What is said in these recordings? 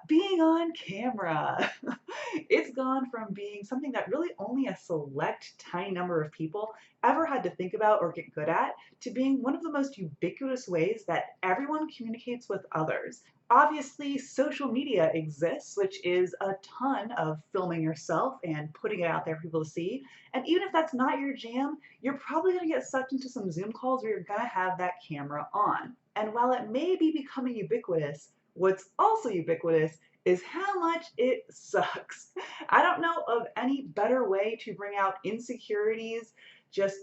Being on camera. It's gone from being something that really only a select tiny number of people ever had to think about or get good at, to being one of the most ubiquitous ways that everyone communicates with others. Obviously, social media exists, which is a ton of filming yourself and putting it out there for people to see. And even if that's not your jam, you're probably going to get sucked into some Zoom calls where you're going to have that camera on. And while it may be becoming ubiquitous, what's also ubiquitous is how much it sucks. I don't know of any better way to bring out insecurities, just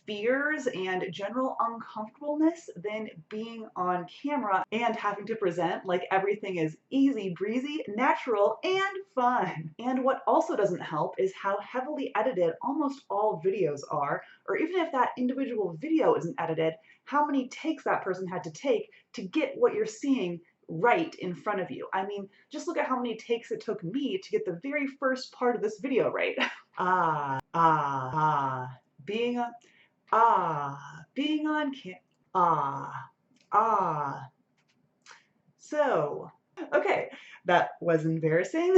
fears, and general uncomfortableness than being on camera and having to present like everything is easy breezy, natural, and fun. And what also doesn't help is how heavily edited almost all videos are, or even if that individual video isn't edited, how many takes that person had to take to get what you're seeing right in front of you. I mean, just look at how many takes it took me to get the very first part of this video right. Being on, being on cam, ah, ah. So, okay, that was embarrassing.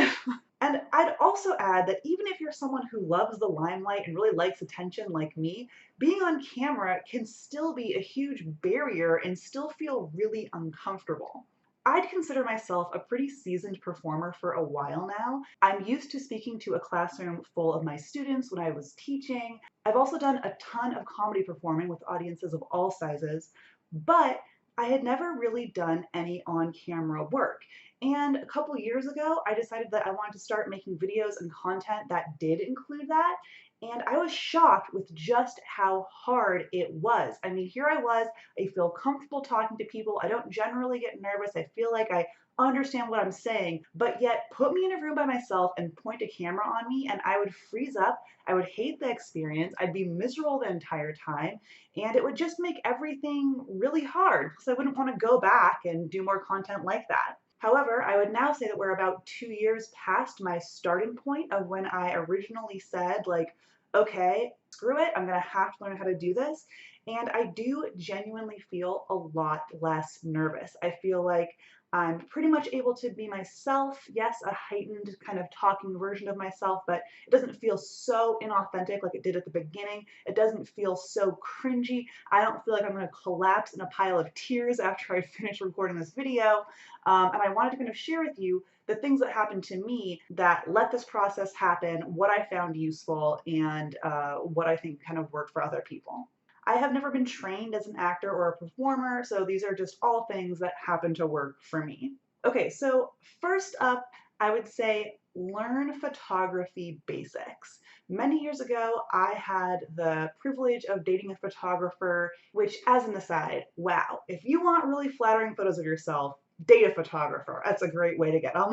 And I'd also add that even if you're someone who loves the limelight and really likes attention like me, being on camera can still be a huge barrier and still feel really uncomfortable. I'd consider myself a pretty seasoned performer for a while now. I'm used to speaking to a classroom full of my students when I was teaching. I've also done a ton of comedy performing with audiences of all sizes, but I had never really done any on-camera work. And a couple years ago, I decided that I wanted to start making videos and content that did include that. And I was shocked with just how hard it was. I mean, here I was, I feel comfortable talking to people. I don't generally get nervous. I feel like I understand what I'm saying, but yet put me in a room by myself and point a camera on me and I would freeze up. I would hate the experience. I'd be miserable the entire time. And it would just make everything really hard because I wouldn't want to go back and do more content like that. However, I would now say that we're about 2 years past my starting point of when I originally said, like, okay, screw it, I'm gonna have to learn how to do this. And I do genuinely feel a lot less nervous. I feel like I'm pretty much able to be myself. Yes, a heightened kind of talking version of myself, but it doesn't feel so inauthentic like it did at the beginning. It doesn't feel so cringy. I don't feel like I'm gonna collapse in a pile of tears after I finish recording this video. And I wanted to kind of share with you the things that happened to me that let this process happen, what I found useful, and what I think kind of worked for other people. I have never been trained as an actor or a performer, so these are just all things that happen to work for me. Okay, so first up, I would say learn photography basics. Many years ago, I had the privilege of dating a photographer, which, as an aside, wow, if you want really flattering photos of yourself, date a photographer. That's a great way to get them.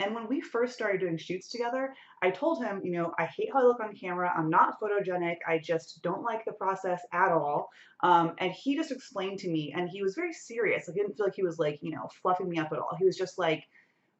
And when we first started doing shoots together, I told him, you know, I hate how I look on camera. I'm not photogenic. I just don't like the process at all. And he just explained to me, and he was very serious. I didn't feel like he was like, you know, fluffing me up at all. He was just like,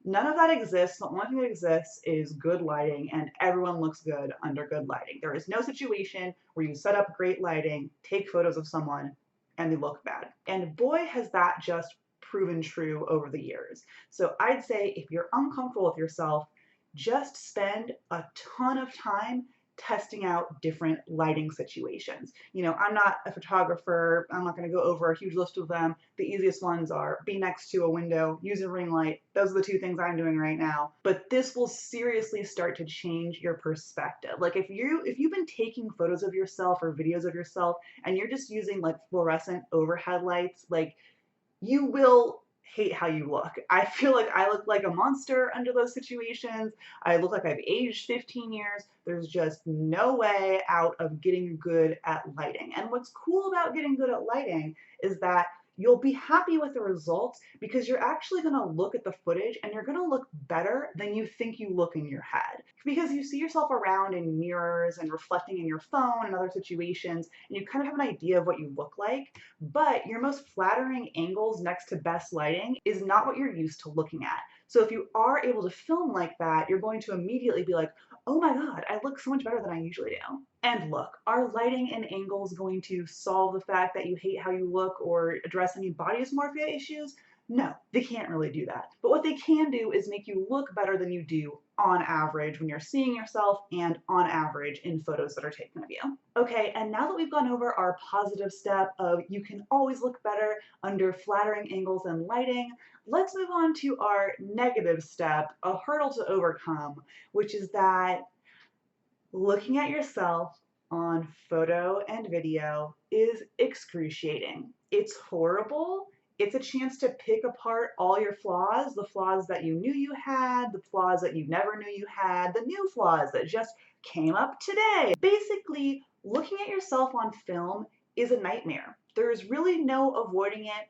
none of that exists. The only thing that exists is good lighting, and everyone looks good under good lighting. There is no situation where you set up great lighting, take photos of someone, and they look bad. And boy, has that just proven true over the years. So I'd say if you're uncomfortable with yourself, just spend a ton of time testing out different lighting situations. You know, I'm not a photographer. I'm not going to go over a huge list of them. The easiest ones are be next to a window, use a ring light. Those are the two things I'm doing right now. But this will seriously start to change your perspective. Like if you've been taking photos of yourself or videos of yourself and you're just using like fluorescent overhead lights, like you will hate how you look. I feel like I look like a monster under those situations. I look like I've aged 15 years. There's just no way out of getting good at lighting. And what's cool about getting good at lighting is that you'll be happy with the results because you're actually going to look at the footage and you're going to look better than you think you look in your head. Because you see yourself around in mirrors and reflecting in your phone and other situations, and you kind of have an idea of what you look like. But your most flattering angles next to best lighting is not what you're used to looking at. So if you are able to film like that, you're going to immediately be like, oh my God, I look so much better than I usually do. And look, are lighting and angles going to solve the fact that you hate how you look or address any body dysmorphia issues? No, they can't really do that. But what they can do is make you look better than you do on average when you're seeing yourself and on average in photos that are taken of you. Okay, and now that we've gone over our positive step of you can always look better under flattering angles and lighting, let's move on to our negative step, a hurdle to overcome, which is that looking at yourself on photo and video is excruciating. It's horrible. It's a chance to pick apart all your flaws, the flaws that you knew you had, the flaws that you never knew you had, the new flaws that just came up today. Basically, looking at yourself on film is a nightmare. There's really no avoiding it.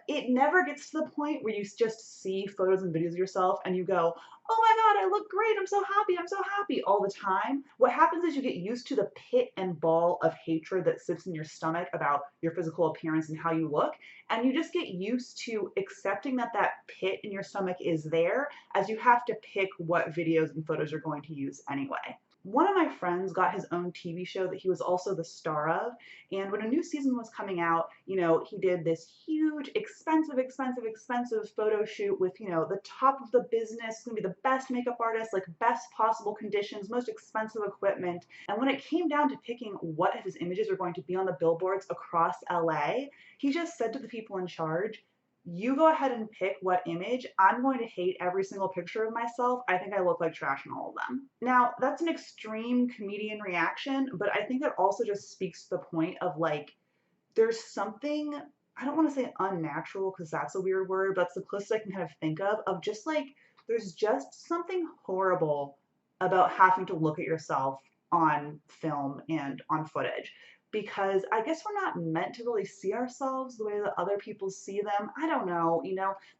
It never gets to the point where you just see photos and videos of yourself and you go, oh my God, I look great, I'm so happy all the time. What happens is you get used to the pit and ball of hatred that sits in your stomach about your physical appearance and how you look, and you just get used to accepting that that pit in your stomach is there as you have to pick what videos and photos you're going to use anyway. One of my friends got his own TV show that he was also the star of. And when a new season was coming out, he did this huge, expensive photo shoot with, the top of the business, gonna be the best makeup artist, like best possible conditions, most expensive equipment. And when it came down to picking what of his images were going to be on the billboards across LA, he just said to the people in charge, you go ahead and pick what image. I'm going to hate every single picture of myself. I think I look like trash in all of them. Now, that's an extreme comedian reaction, but I think it also just speaks to the point of like, there's something, I don't want to say unnatural because that's a weird word, but it's the closest I can kind of think of just like, there's just something horrible about having to look at yourself on film and on footage, because I guess we're not meant to really see ourselves the way that other people see them. I don't know,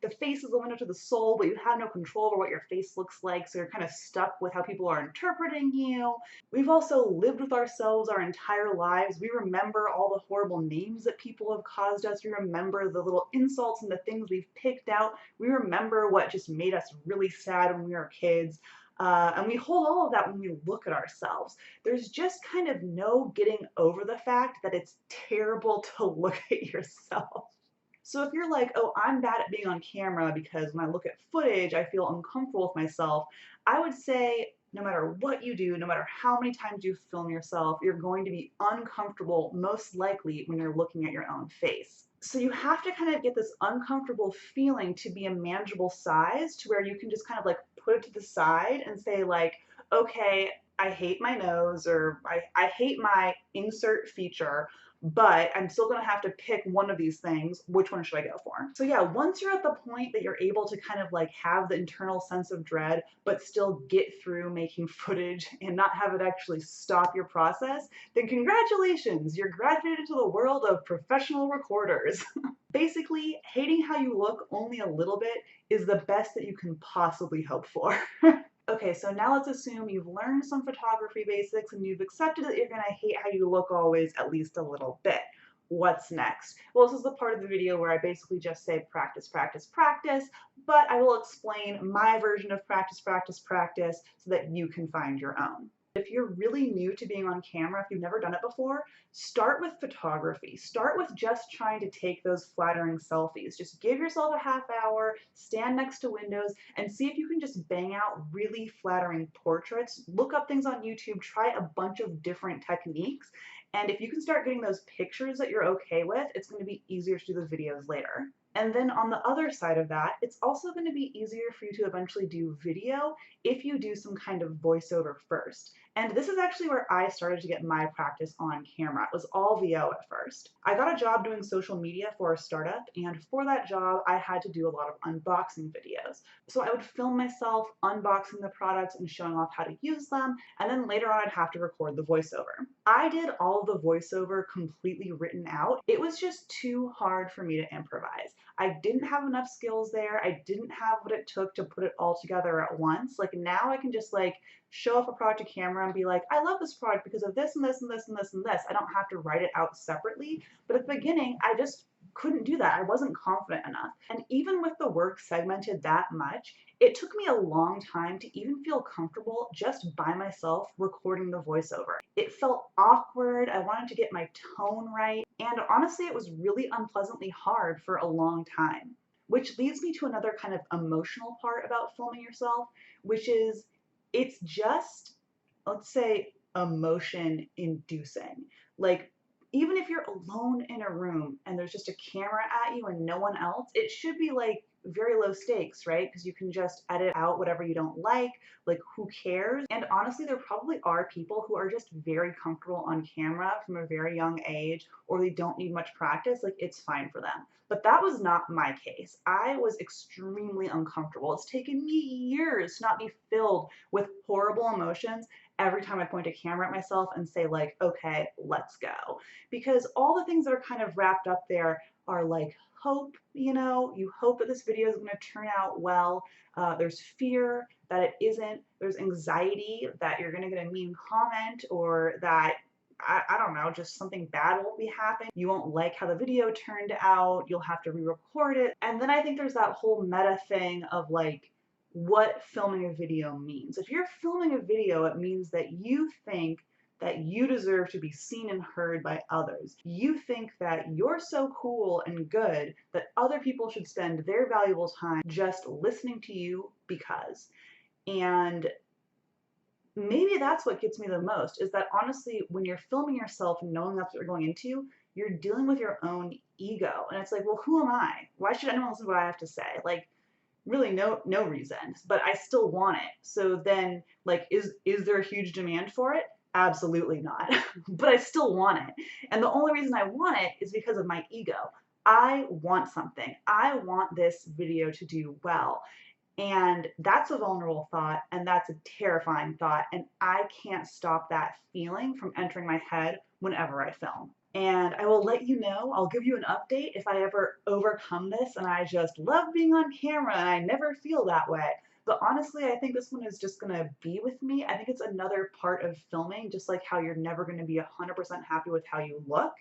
the face is the window to the soul, but you have no control over what your face looks like, so you're kind of stuck with how people are interpreting you. We've also lived with ourselves our entire lives. We remember all the horrible names that people have caused us. We remember the little insults and the things we've picked out. We remember what just made us really sad when we were kids. And we hold all of that when we look at ourselves. There's just kind of no getting over the fact that it's terrible to look at yourself. So if you're like, oh, I'm bad at being on camera because when I look at footage, I feel uncomfortable with myself, I would say no matter what you do, no matter how many times you film yourself, you're going to be uncomfortable most likely when you're looking at your own face. So you have to kind of get this uncomfortable feeling to be a manageable size to where you can just kind of like put it to the side and say like, okay, I hate my nose, or I hate my insert feature, but I'm still going to have to pick one of these things. Which one should I go for? So yeah, once you're at the point that you're able to kind of like have the internal sense of dread, but still get through making footage and not have it actually stop your process, then congratulations, you're graduated to the world of professional recorders. Basically, hating how you look only a little bit is the best that you can possibly hope for. Okay, so now let's assume you've learned some photography basics and you've accepted that you're gonna hate how you look always at least a little bit. What's next? Well, this is the part of the video where I basically just say practice, practice, practice, but I will explain my version of practice, practice, practice so that you can find your own. If you're really new to being on camera, if you've never done it before, start with photography. Start with just trying to take those flattering selfies. Just give yourself a half hour, stand next to windows, and see if you can just bang out really flattering portraits. Look up things on YouTube, try a bunch of different techniques, and if you can start getting those pictures that you're okay with, it's going to be easier to do the videos later. And then on the other side of that, it's also going to be easier for you to eventually do video if you do some kind of voiceover first. And this is actually where I started to get my practice on camera. It was all VO at first. I got a job doing social media for a startup, and for that job, I had to do a lot of unboxing videos. So I would film myself unboxing the products and showing off how to use them, and then later on I'd have to record the voiceover. I did all of the voiceover completely written out. It was just too hard for me to improvise. I didn't have enough skills there. I didn't have what it took to put it all together at once. Like now I can just like show off a product to camera and be like, I love this product because of this and this and this and this and this. I don't have to write it out separately. But at the beginning, I just couldn't do that. I wasn't confident enough. And even with the work segmented that much, it took me a long time to even feel comfortable just by myself recording the voiceover. It felt awkward. I wanted to get my tone right. And honestly, it was really unpleasantly hard for a long time. which leads me to another kind of emotional part about filming yourself, which is it's just, let's say, emotion inducing. Like, even if you're alone in a room and there's just a camera at you and no one else, it should be like very low stakes, right? Because you can just edit out whatever you don't like who cares? And honestly, there probably are people who are just very comfortable on camera from a very young age, or they don't need much practice, like it's fine for them. But that was not my case. I was extremely uncomfortable. It's taken me years to not be filled with horrible emotions every time I point a camera at myself and say like, okay, let's go. Because all the things that are kind of wrapped up there are like hope, you hope that this video is going to turn out well. There's fear that it isn't. There's anxiety that you're going to get a mean comment, or that I don't know, just something bad will be happening. You won't like how the video turned out. You'll have to re-record it. And then I think there's that whole meta thing of like what filming a video means. If you're filming a video, it means that you think that you deserve to be seen and heard by others. You think that you're so cool and good that other people should spend their valuable time just listening to you because. And maybe that's what gets me the most, is that honestly, when you're filming yourself and knowing that's what you're going into, you're dealing with your own ego. And it's like, well, who am I? Why should anyone listen to what I have to say? Like, really no reason, but I still want it. So then, like, is there a huge demand for it? Absolutely not. But I still want it. And the only reason I want it is because of my ego. I want something. I want this video to do well. And that's a vulnerable thought, and that's a terrifying thought, and I can't stop that feeling from entering my head whenever I film. And I will let you know, I'll give you an update if I ever overcome this and I just love being on camera and I never feel that way. But honestly, I think this one is just gonna be with me. I think it's another part of filming, just like how you're never gonna be 100% happy with how you look.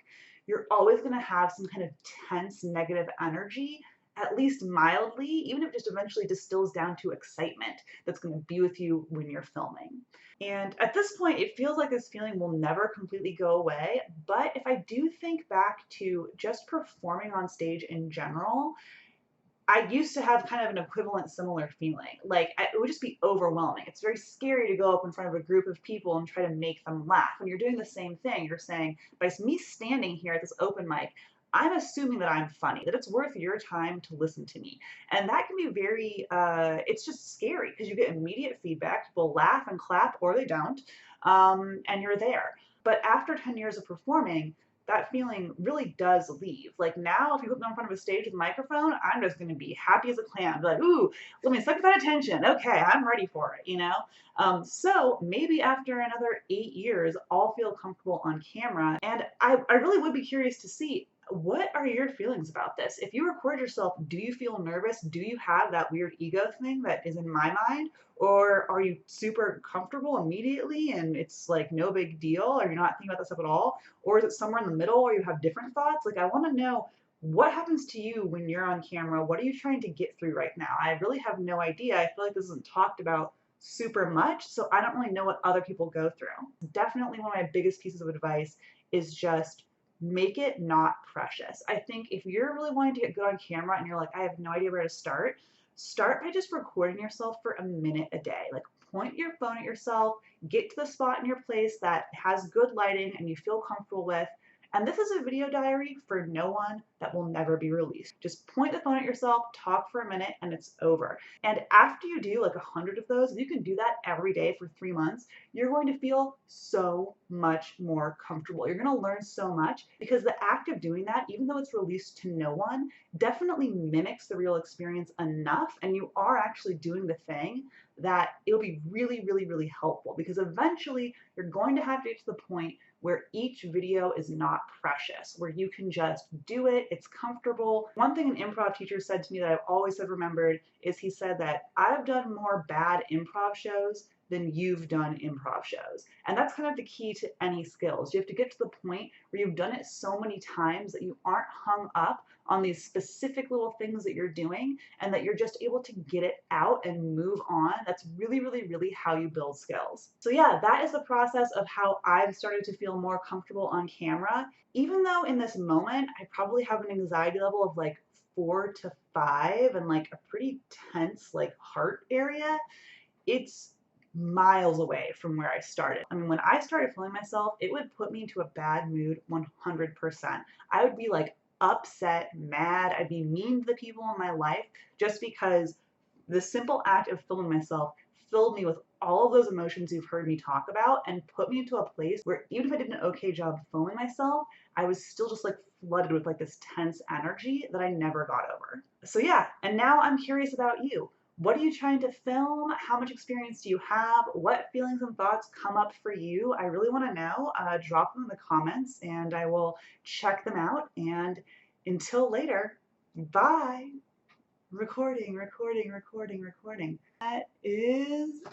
You're always gonna have some kind of tense negative energy, at least mildly, even if it just eventually distills down to excitement that's going to be with you when you're filming. And at this point, it feels like this feeling will never completely go away. But if I do think back to just performing on stage in general, I used to have kind of an equivalent similar feeling. Like, it would just be overwhelming. It's very scary to go up in front of a group of people and try to make them laugh. When you're doing the same thing, you're saying, by me standing here at this open mic, I'm assuming that I'm funny, that it's worth your time to listen to me. And that can be very, it's just scary because you get immediate feedback. People laugh and clap, or they don't, and you're there. But after 10 years of performing, that feeling really does leave. Like now, if you put me in front of a stage with a microphone, I'm just going to be happy as a clam. Be like, ooh, let me suck that attention. Okay, I'm ready for it. So maybe after another 8 years, I'll feel comfortable on camera. And I really would be curious to see, what are your feelings about this? If you record yourself, do you feel nervous? Do you have that weird ego thing that is in my mind? Or are you super comfortable immediately and it's like no big deal? Or you're not thinking about this stuff at all? Or is it somewhere in the middle or you have different thoughts? Like, I want to know what happens to you when you're on camera. What are you trying to get through right now? I really have no idea. I feel like this isn't talked about super much, so I don't really know what other people go through. Definitely one of my biggest pieces of advice is just make it not precious. I think if you're really wanting to get good on camera and you're like, I have no idea where to start by just recording yourself for a minute a day. Like, point your phone at yourself, get to the spot in your place that has good lighting and you feel comfortable with. And this is a video diary for no one that will never be released. Just point the phone at yourself, talk for a minute, and it's over. And after you do like 100 of those, if you can do that every day for 3 months, you're going to feel so much more comfortable. You're going to learn so much because the act of doing that, even though it's released to no one, definitely mimics the real experience enough, and you are actually doing the thing that it'll be really, really, really helpful, because eventually you're going to have to get to the point where each video is not precious, where you can just do it, it's comfortable. One thing an improv teacher said to me that I've always have remembered is he said that I've done more bad improv shows than you've done improv shows. And that's kind of the key to any skills. You have to get to the point where you've done it so many times that you aren't hung up on these specific little things that you're doing, and that you're just able to get it out and move on. That's really, really, really how you build skills. So yeah, that is the process of how I've started to feel more comfortable on camera. Even though in this moment, I probably have an anxiety level of like 4 to 5 and like a pretty tense like heart area, it's miles away from where I started. I mean, when I started feeling myself, it would put me into a bad mood 100%. I would be like upset, mad. I'd be mean to the people in my life just because the simple act of filming myself filled me with all of those emotions you've heard me talk about and put me into a place where even if I did an okay job filming myself, I was still just like flooded with like this tense energy that I never got over. So yeah, and now I'm curious about you. What are you trying to film? How much experience do you have? What feelings and thoughts come up for you? I really want to know. Drop them in the comments and I will check them out. And until later, bye. Recording, recording, recording, recording. That is